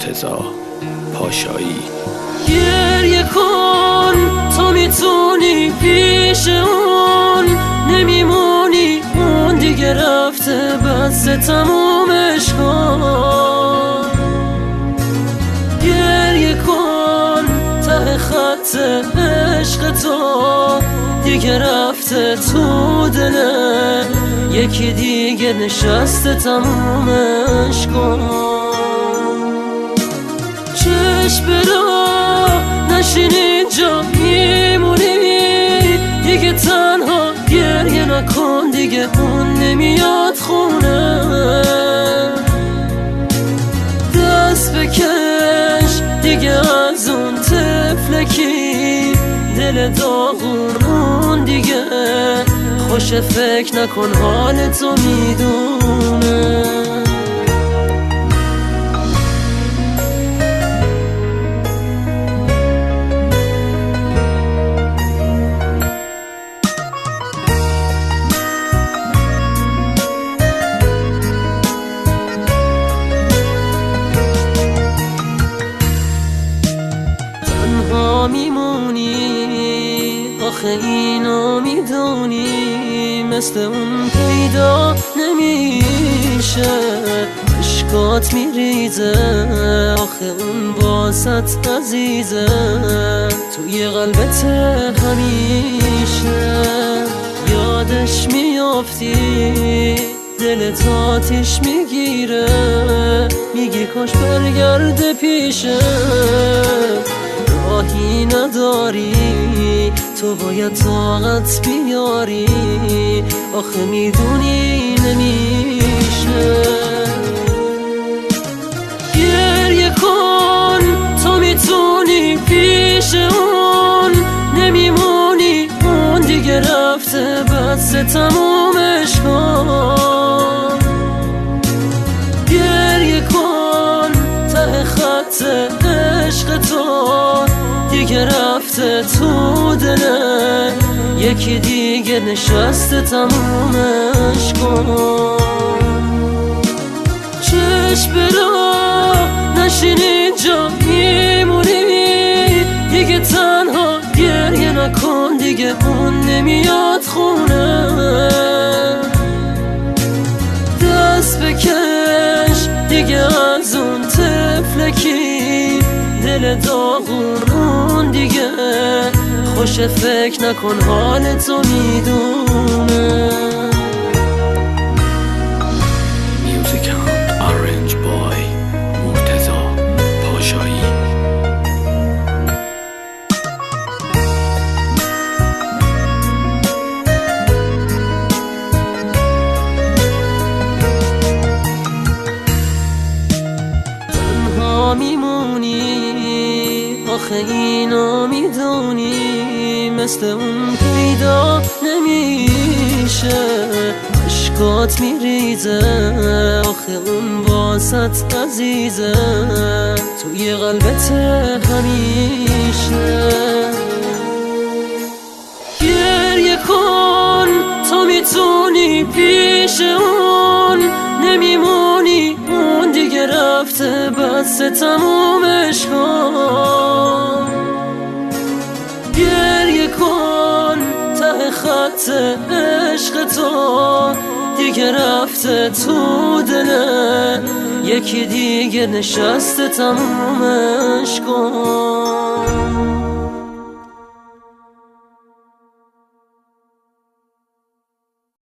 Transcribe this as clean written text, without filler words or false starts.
مرتضی پاشایی. گریه کن تو میتونی، پیش اون نمیمونی، اون دیگه رفته بس تمومش کن. گریه کن ته خط عشق تو دیگه رفته تو دله، یکی دیگه نشسته تمومش کن. چشم برا نشین اینجا میمونی، دیگه تنها گریه نکن، دیگه اون نمیاد خونه. دست بکش دیگه از اون طفلکی، دل داغون اون دیگه خوش، فکر نکن حال تو میدونه. میمونی آخه اینو میدونی، مثل اون پیدا نمیشه، اشکات میریزه آخه اون باست عزیزه، توی قلبت همیشه یادش میافتی، دلت آتیش میگیره، میگی کاش برگرده پیشه. راهی نداری تو باید طاقت بیاری، آخه میدونی نمیشه. گریه کن تو میتونی، پیش اون نمیمونی، اون دیگه رفته بس تمومش کن. گریه کن ته خط عشق تو دیگه رفته تو دله، یکی دیگه نشسته تمومش کن. چشم برا نشین اینجا میمونی، دیگه تنها گریه نکن، دیگه اون نمیاد خونه. دست بکش دیگه از اون طفلکی، دل داغون اون دیگه خوش، فکر نکن حال تو میدونه. میوزیک اند آرنج بای مرتضی پاشایی. تنها میمونی آخه اینو میدونی، مثل اون پیدا نمیشه، اشکات میریزه آخه اون باست عزیزه، توی قلبت همیشه. گریه کن تو میتونی، پیش اون نمیمونی، اون دیگه رفته بس تمومش کن. گریه کن ته خط عشق تو دیگه رفته تو دله، یکی دیگه نشسته تمومش کن.